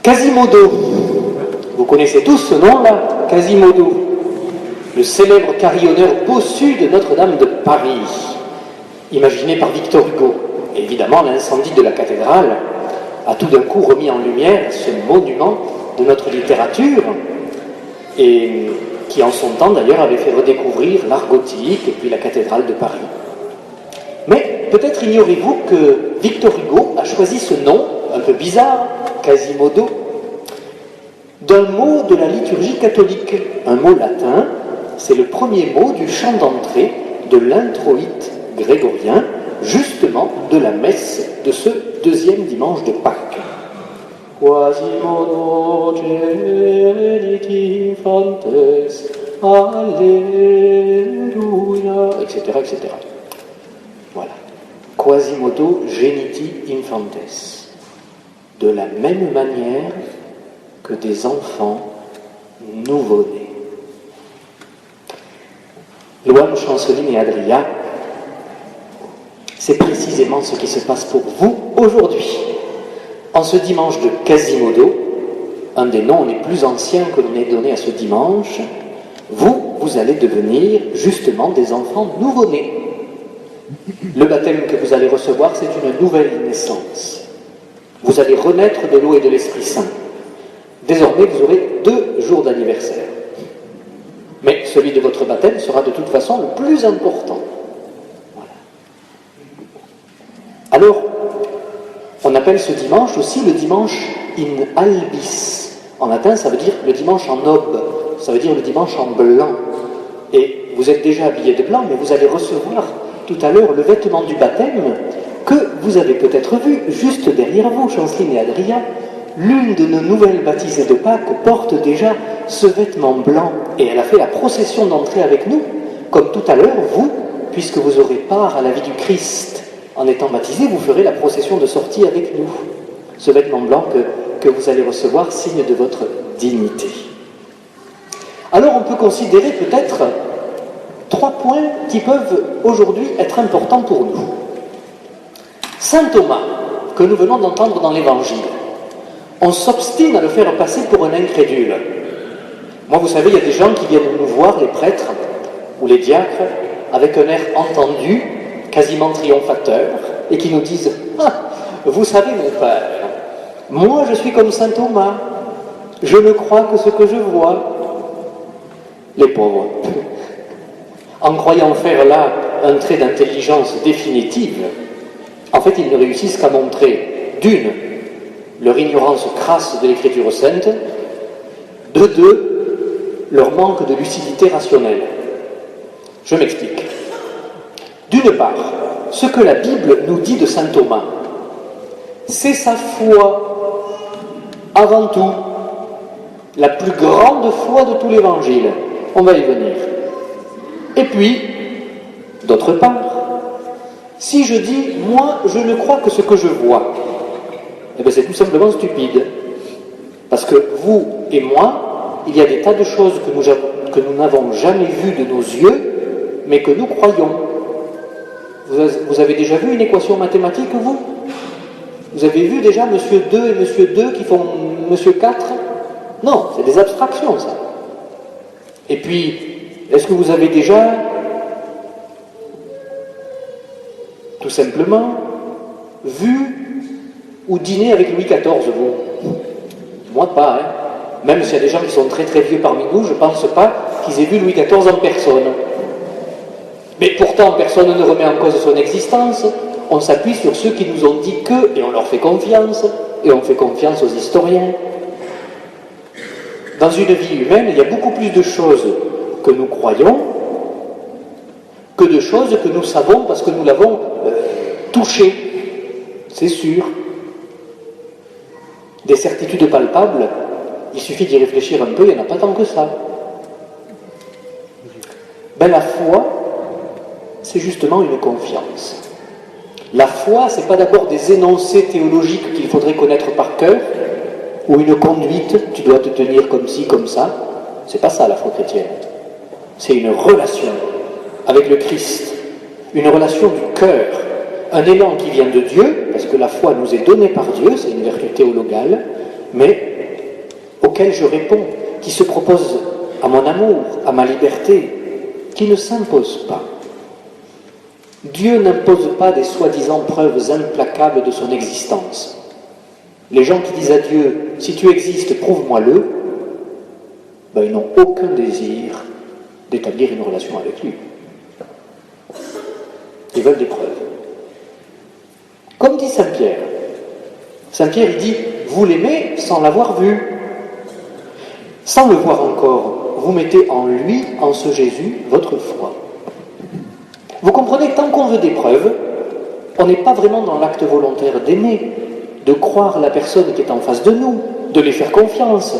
Quasimodo. Vous connaissez tous ce nom-là, Quasimodo, le célèbre carillonneur bossu de Notre-Dame de Paris, imaginé par Victor Hugo. Et évidemment, l'incendie de la cathédrale a tout d'un coup remis en lumière ce monument de notre littérature, et qui en son temps d'ailleurs avait fait redécouvrir l'art gothique et puis la cathédrale de Paris. Mais peut-être ignorez-vous que Victor Hugo a choisi ce nom, un peu bizarre, Quasimodo, d'un mot de la liturgie catholique, un mot latin. C'est le premier mot du chant d'entrée de l'introïte grégorien, justement de la messe de ce deuxième dimanche de Pâques. Quasimodo geniti infantes, Alléluia, etc., etc. Voilà. Quasimodo geniti infantes. De la même manière que des enfants nouveau-nés. Louane, Chanceline et Adria, c'est précisément ce qui se passe pour vous aujourd'hui. En ce dimanche de Quasimodo, un des noms les plus anciens que l'on ait donné à ce dimanche, vous allez devenir justement des enfants nouveau-nés. Le baptême que vous allez recevoir, c'est une nouvelle naissance. Vous allez renaître de l'eau et de l'Esprit Saint. Désormais, vous aurez 2 jours d'anniversaire. Mais celui de votre baptême sera de toute façon le plus important. Voilà. Alors, on appelle ce dimanche aussi le dimanche in albis. En latin, ça veut dire le dimanche en aube. Ça veut dire le dimanche en blanc. Et vous êtes déjà habillés de blanc, mais vous allez recevoir tout à l'heure le vêtement du baptême que vous avez peut-être vu juste derrière vous, Chanceline et Adrien. L'une de nos nouvelles baptisées de Pâques porte déjà ce vêtement blanc et elle a fait la procession d'entrée avec nous. Comme tout à l'heure, vous, puisque vous aurez part à la vie du Christ en étant baptisé, vous ferez la procession de sortie avec nous. Ce vêtement blanc que vous allez recevoir, signe de votre dignité. Alors on peut considérer peut-être 3 points qui peuvent aujourd'hui être importants pour nous. Saint Thomas, que nous venons d'entendre dans l'Évangile, on s'obstine à le faire passer pour un incrédule. Moi, vous savez, il y a des gens qui viennent nous voir, les prêtres ou les diacres, avec un air entendu, quasiment triomphateur, et qui nous disent « Ah, vous savez, mon père, moi je suis comme saint Thomas, je ne crois que ce que je vois. » Les pauvres. En croyant faire là un trait d'intelligence définitive, en fait, ils ne réussissent qu'à montrer, d'une, leur ignorance crasse de l'écriture sainte, de 2, leur manque de lucidité rationnelle. Je m'explique. D'une part, ce que la Bible nous dit de saint Thomas, c'est sa foi, avant tout, la plus grande foi de tout l'Évangile. On va y venir. Et puis, d'autre part, si je dis, moi, je ne crois que ce que je vois, eh bien c'est tout simplement stupide. Parce que vous et moi, il y a des tas de choses que nous n'avons jamais vues de nos yeux, mais que nous croyons. Vous avez déjà vu une équation mathématique, vous? Vous avez vu déjà monsieur 2 et monsieur 2 qui font monsieur 4? Non, c'est des abstractions, ça. Et puis, est-ce que vous avez déjà, tout simplement, vu ou dîné avec Louis XIV, vous? Moi, pas, hein. Même s'il y a des gens qui sont très très vieux parmi nous, je ne pense pas qu'ils aient vu Louis XIV en personne. Mais pourtant, personne ne remet en cause son existence. On s'appuie sur ceux qui nous ont dit que, et on leur fait confiance, et on fait confiance aux historiens. Dans une vie humaine, il y a beaucoup plus de choses que nous croyons que de choses que nous savons parce que nous l'avons touché. C'est sûr. Des certitudes palpables, il suffit d'y réfléchir un peu, il n'y en a pas tant que ça. Ben, la foi, c'est justement une confiance. La foi, ce n'est pas d'abord des énoncés théologiques qu'il faudrait connaître par cœur, ou une conduite, tu dois te tenir comme ci, comme ça. C'est pas ça la foi chrétienne. C'est une relation avec le Christ, une relation du cœur, un élan qui vient de Dieu, parce que la foi nous est donnée par Dieu, c'est une vertu théologale, mais auquel je réponds, qui se propose à mon amour, à ma liberté, qui ne s'impose pas. Dieu n'impose pas des soi-disant preuves implacables de son existence. Les gens qui disent à Dieu « si tu existes, prouve-moi-le », ben, ils n'ont aucun désir d'établir une relation avec lui. Ils veulent des preuves. Comme dit Saint Pierre. Saint Pierre, il dit « vous l'aimez sans l'avoir vu ». Sans le voir encore, vous mettez en lui, en ce Jésus, votre foi. Vous comprenez, tant qu'on veut des preuves, on n'est pas vraiment dans l'acte volontaire d'aimer, de croire la personne qui est en face de nous, de lui faire confiance.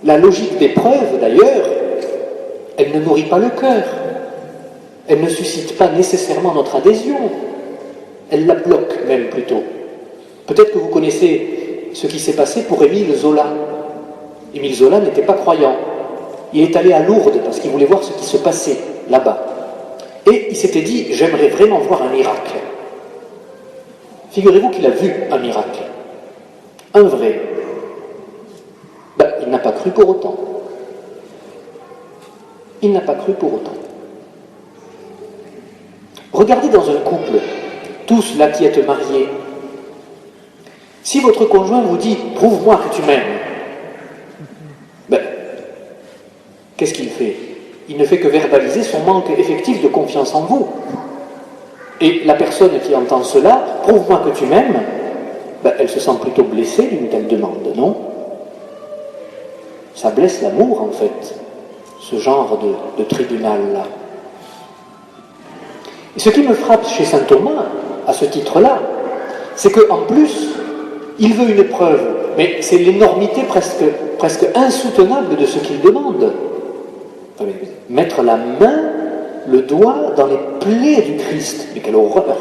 La logique des preuves, d'ailleurs, elle ne nourrit pas le cœur. Elle ne suscite pas nécessairement notre adhésion. Elle la bloque même plutôt. Peut-être que vous connaissez ce qui s'est passé pour Émile Zola. Émile Zola n'était pas croyant. Il est allé à Lourdes parce qu'il voulait voir ce qui se passait là-bas. Et il s'était dit, j'aimerais vraiment voir un miracle. Figurez-vous qu'il a vu un miracle. Un vrai. Ben, il n'a pas cru pour autant. Il n'a pas cru pour autant. Regardez dans un couple, tous là qui êtes mariés, si votre conjoint vous dit « prouve-moi que tu m'aimes », ben, qu'est-ce qu'il fait? Il ne fait que verbaliser son manque effectif de confiance en vous. Et la personne qui entend cela, « prouve-moi que tu m'aimes », ben, elle se sent plutôt blessée d'une telle demande, non? Ça blesse l'amour, en fait, ce genre de tribunal-là. Et ce qui me frappe chez saint Thomas, à ce titre-là, c'est qu'en plus, il veut une preuve, mais c'est l'énormité presque insoutenable de ce qu'il demande. Enfin, mettre la main, le doigt dans les plaies du Christ. Mais quelle horreur!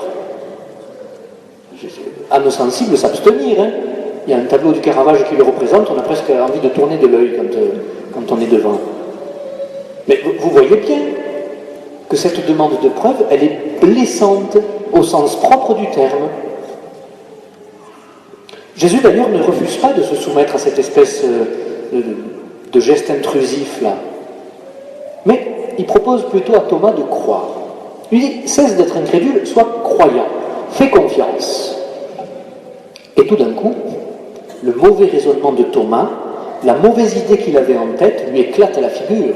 Âme sensible, s'abstenir. Hein. Il y a un tableau du Caravage qui le représente, on a presque envie de tourner de l'œil quand on est devant. Mais vous voyez bien que cette demande de preuve, elle est blessante au sens propre du terme. Jésus d'ailleurs ne refuse pas de se soumettre à cette espèce de geste intrusif là. Mais il propose plutôt à Thomas de croire. Il dit, cesse d'être incrédule, sois croyant, fais confiance. Et tout d'un coup, le mauvais raisonnement de Thomas, la mauvaise idée qu'il avait en tête, lui éclate à la figure.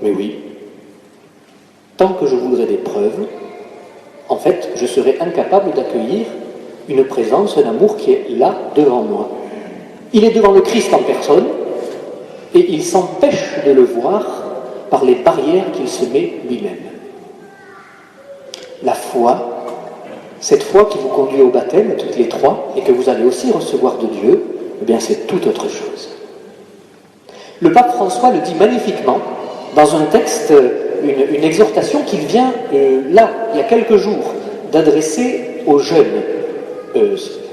Mais oui, tant que je voudrais des preuves, en fait, je serais incapable d'accueillir une présence, un amour qui est là, devant moi. Il est devant le Christ en personne, et il s'empêche de le voir par les barrières qu'il se met lui-même. La foi, cette foi qui vous conduit au baptême, toutes les trois, et que vous allez aussi recevoir de Dieu, eh bien c'est tout autre chose. Le pape François le dit magnifiquement dans un texte, une exhortation qu'il vient, là, il y a quelques jours, d'adresser aux jeunes,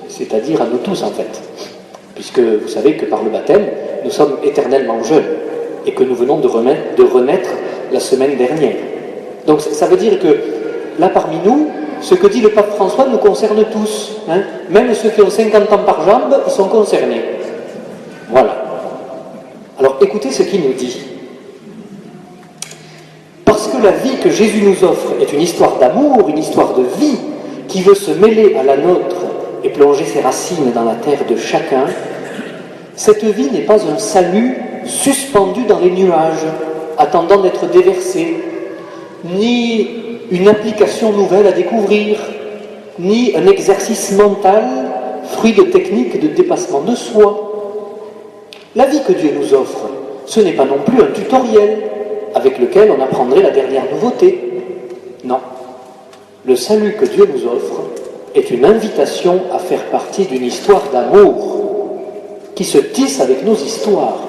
c'est-à-dire à nous tous en fait, puisque vous savez que par le baptême, nous sommes éternellement jeunes, et que nous venons de renaître la semaine dernière. Donc ça veut dire que, là parmi nous, ce que dit le pape François nous concerne tous. Hein. Même ceux qui ont 50 ans par jambe, ils sont concernés. Voilà. Alors écoutez ce qu'il nous dit. Parce que la vie que Jésus nous offre est une histoire d'amour, une histoire de vie, qui veut se mêler à la nôtre et plonger ses racines dans la terre de chacun, cette vie n'est pas un salut suspendu dans les nuages, attendant d'être déversé, ni une application nouvelle à découvrir, ni un exercice mental, fruit de techniques de dépassement de soi. La vie que Dieu nous offre, ce n'est pas non plus un tutoriel avec lequel on apprendrait la dernière nouveauté. Non. Le salut que Dieu nous offre est une invitation à faire partie d'une histoire d'amour qui se tisse avec nos histoires,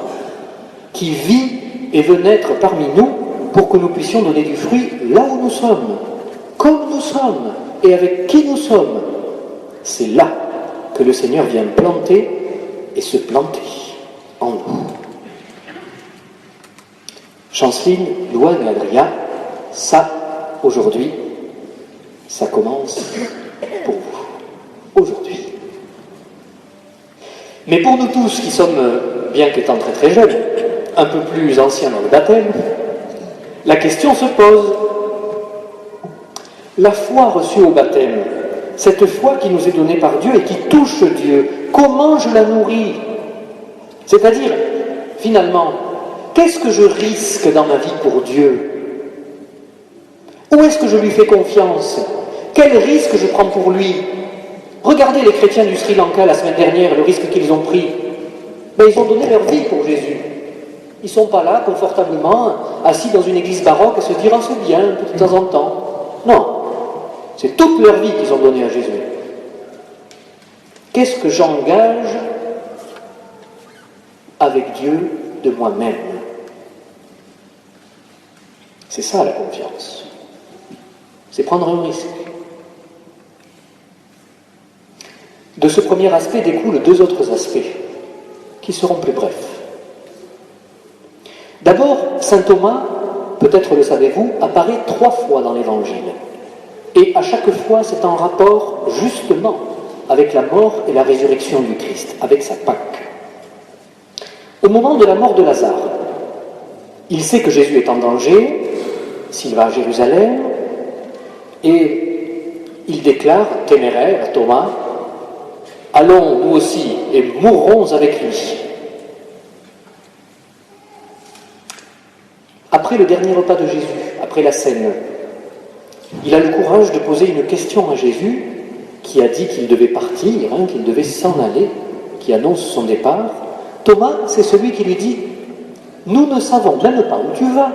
qui vit et veut naître parmi nous pour que nous puissions donner du fruit là où nous sommes, comme nous sommes et avec qui nous sommes. C'est là que le Seigneur vient planter et se planter en nous. Chanceline, Louane et Adrien, ça, aujourd'hui, ça commence pour vous. Aujourd'hui. Mais pour nous tous qui sommes, bien qu'étant très très jeunes, un peu plus anciens dans le baptême, la question se pose. La foi reçue au baptême, cette foi qui nous est donnée par Dieu et qui touche Dieu, comment je la nourris? C'est-à-dire, finalement, qu'est-ce que je risque dans ma vie pour Dieu? Où est-ce que je lui fais confiance? Quel risque je prends pour lui? Regardez les chrétiens du Sri Lanka la semaine dernière, le risque qu'ils ont pris. Ben, ils ont donné leur vie pour Jésus. Ils ne sont pas là, confortablement, assis dans une église baroque et se dire « Ah, c'est bien, de temps en temps ». Non, c'est toute leur vie qu'ils ont donnée à Jésus. Qu'est-ce que j'engage avec Dieu de moi-même? C'est ça la confiance. C'est prendre un risque. De ce premier aspect découlent deux autres aspects, qui seront plus brefs. D'abord, saint Thomas, peut-être le savez-vous, apparaît 3 fois dans l'Évangile. Et à chaque fois, c'est en rapport, justement, avec la mort et la résurrection du Christ, avec sa Pâque. Au moment de la mort de Lazare, il sait que Jésus est en danger, s'il va à Jérusalem, et il déclare, téméraire, à Thomas, « Allons, nous aussi, et mourrons avec lui. » Après le dernier repas de Jésus, après la scène, il a le courage de poser une question à Jésus, qui a dit qu'il devait partir, qu'il devait s'en aller, qui annonce son départ. Thomas, c'est celui qui lui dit « Nous ne savons même pas où tu vas.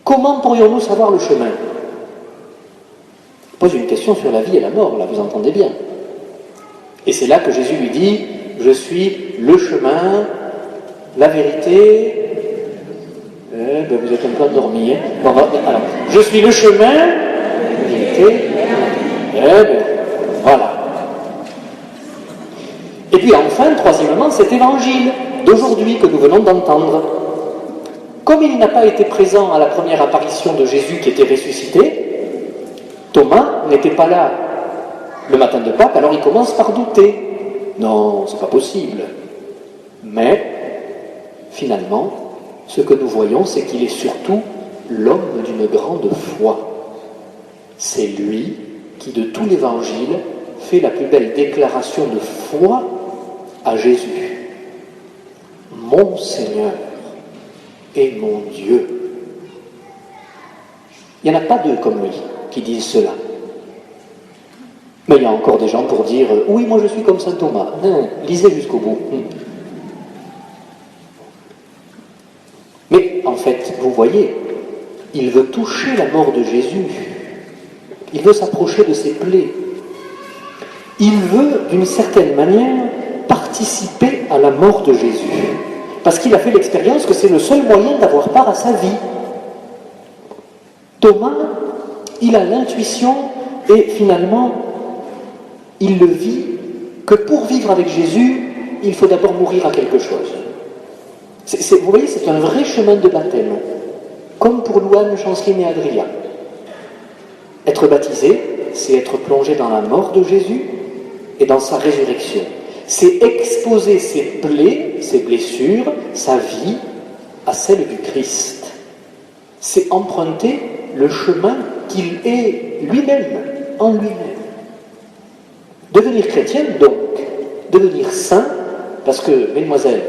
Comment pourrions-nous savoir le chemin ?» Il pose une question sur la vie et la mort, là, vous entendez bien. Et c'est là que Jésus lui dit « Je suis le chemin, la vérité... » vous êtes un peu endormi, hein. Bon, alors, je suis le chemin, la vérité... voilà. Et puis enfin, troisièmement, cet évangile d'aujourd'hui que nous venons d'entendre. Comme il n'a pas été présent à la première apparition de Jésus qui était ressuscité, Thomas n'était pas là le matin de Pâques, alors il commence par douter. Non, c'est pas possible. Mais, finalement, ce que nous voyons, c'est qu'il est surtout l'homme d'une grande foi. C'est lui qui, de tout l'Évangile, fait la plus belle déclaration de foi à Jésus. Mon Seigneur et mon Dieu. Il n'y en a pas deux comme lui qui disent cela. Mais il y a encore des gens pour dire « Oui, moi je suis comme saint Thomas ». Non, lisez jusqu'au bout. Mais en fait, vous voyez, il veut toucher la mort de Jésus. Il veut s'approcher de ses plaies. Il veut, d'une certaine manière, participer à la mort de Jésus. Parce qu'il a fait l'expérience que c'est le seul moyen d'avoir part à sa vie. Thomas, il a l'intuition et finalement, il le vit que pour vivre avec Jésus, il faut d'abord mourir à quelque chose. Vous voyez, c'est un vrai chemin de baptême, comme pour Louane, Chanceline et Adrien. Être baptisé, c'est être plongé dans la mort de Jésus et dans sa résurrection. C'est exposer ses plaies, ses blessures, sa vie à celle du Christ. C'est emprunter le chemin qu'il est lui-même, en lui-même. Devenir chrétienne, donc, devenir saint, parce que, mesdemoiselles,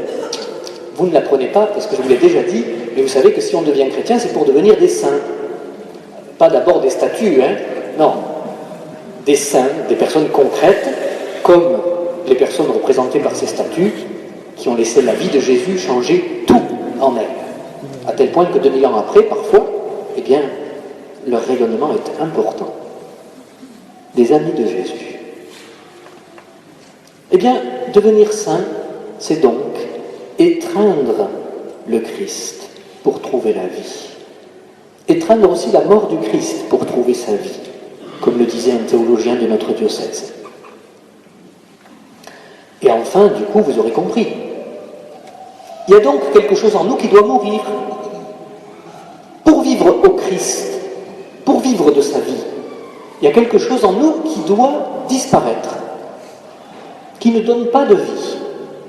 vous ne l'apprenez pas, parce que je vous l'ai déjà dit, mais vous savez que si on devient chrétien, c'est pour devenir des saints. Pas d'abord des statues, non. Des saints, des personnes concrètes, comme les personnes représentées par ces statues, qui ont laissé la vie de Jésus changer tout en elles. À tel point que 2000 ans après, parfois, eh bien, leur rayonnement est important. Des amis de Jésus. Eh bien, devenir saint, c'est donc étreindre le Christ pour trouver la vie. Étreindre aussi la mort du Christ pour trouver sa vie, comme le disait un théologien de notre diocèse. Et enfin, du coup, vous aurez compris. Il y a donc quelque chose en nous qui doit mourir. Pour vivre au Christ, pour vivre de sa vie, il y a quelque chose en nous qui doit disparaître, qui ne donne pas de vie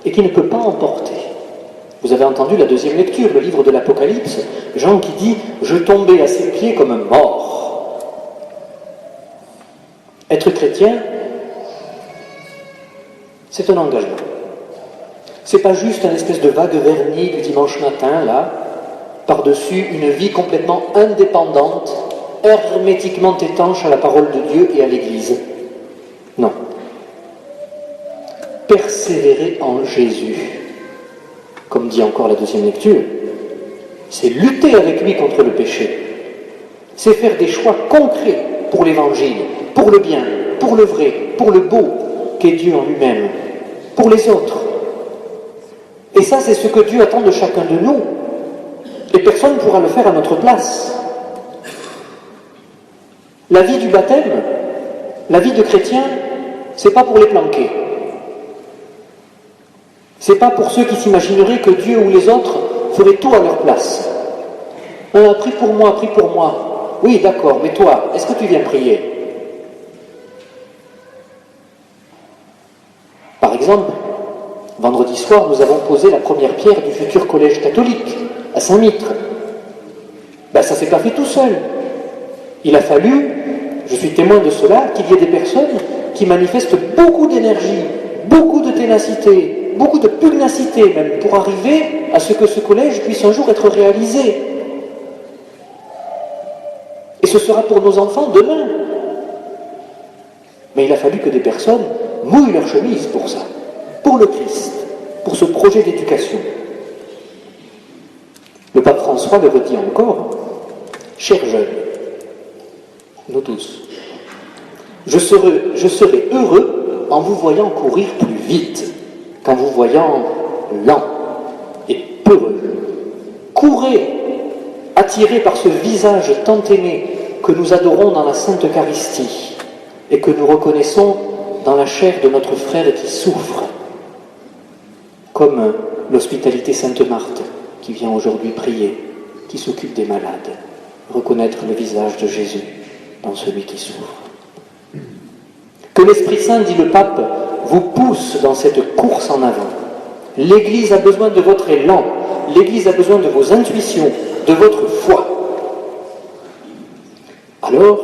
et qui ne peut pas emporter. Vous avez entendu la deuxième lecture, le livre de l'Apocalypse, Jean qui dit « Je tombais à ses pieds comme un mort ». Être chrétien, c'est un engagement. C'est pas juste un espèce de vague vernis du dimanche matin, là, par-dessus une vie complètement indépendante, hermétiquement étanche à la parole de Dieu et à l'Église. Non. Persévérer en Jésus, comme dit encore la deuxième lecture, c'est lutter avec lui contre le péché. C'est faire des choix concrets pour l'Évangile, pour le bien, pour le vrai, pour le beau, qu'est Dieu en lui-même, pour les autres. Et ça, c'est ce que Dieu attend de chacun de nous. Et personne ne pourra le faire à notre place. La vie du baptême, la vie de chrétien, c'est pas pour les planquer. C'est pas pour ceux qui s'imagineraient que Dieu ou les autres feraient tout à leur place. Prie pour moi, prie pour moi. Oui, d'accord, mais toi, est-ce que tu viens prier? Par exemple, vendredi soir, nous avons posé la première pierre du futur collège catholique à Saint-Mitre. Ça ne s'est pas fait tout seul. Il a fallu, je suis témoin de cela, qu'il y ait des personnes qui manifestent beaucoup d'énergie, beaucoup de ténacité, beaucoup de pugnacité même, pour arriver à ce que ce collège puisse un jour être réalisé. Et ce sera pour nos enfants demain. Mais il a fallu que des personnes mouillent leur chemise pour ça, pour le Christ, pour ce projet d'éducation. Le pape François le redit encore, « Chers jeunes, nous tous, je serai heureux en vous voyant courir plus vite qu'en vous voyant lent et peureux. Courez, attirés par ce visage tant aimé que nous adorons dans la Sainte Eucharistie et que nous reconnaissons dans la chair de notre frère qui souffre, comme l'hospitalité Sainte-Marthe qui vient aujourd'hui prier, qui s'occupe des malades, reconnaître le visage de Jésus dans celui qui souffre. Que l'Esprit Saint, dit le pape, vous pousse dans cette course en avant. L'Église a besoin de votre élan, l'Église a besoin de vos intuitions, de votre foi. Alors,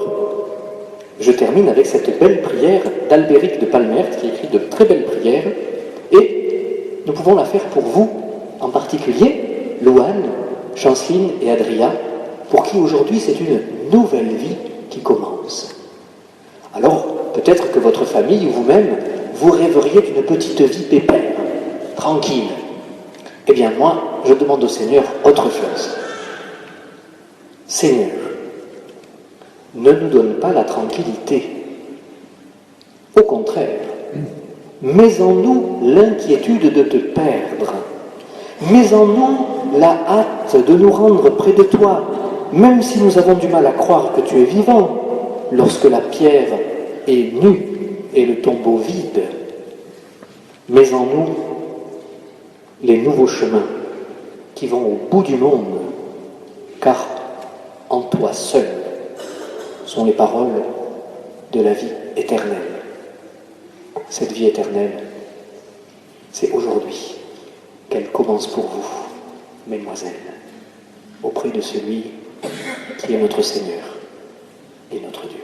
je termine avec cette belle prière d'Albéric de Palmert, qui écrit de très belles prières, et nous pouvons la faire pour vous, en particulier, Louane, Chanceline et Adria, pour qui aujourd'hui c'est une nouvelle vie qui commence. Alors, peut-être que votre famille ou vous-même, vous rêveriez d'une petite vie pépère, tranquille. Eh bien moi, je demande au Seigneur autre chose. Seigneur, ne nous donne pas la tranquillité. Au contraire, mets en nous l'inquiétude de te perdre. Mets en nous la hâte de nous rendre près de toi, même si nous avons du mal à croire que tu es vivant, lorsque la pierre est nue et le tombeau vide. Mets en nous les nouveaux chemins qui vont au bout du monde, car en toi seul sont les paroles de la vie éternelle. Cette vie éternelle, c'est aujourd'hui qu'elle commence pour vous, mesdemoiselles, auprès de celui qui est notre Seigneur et notre Dieu.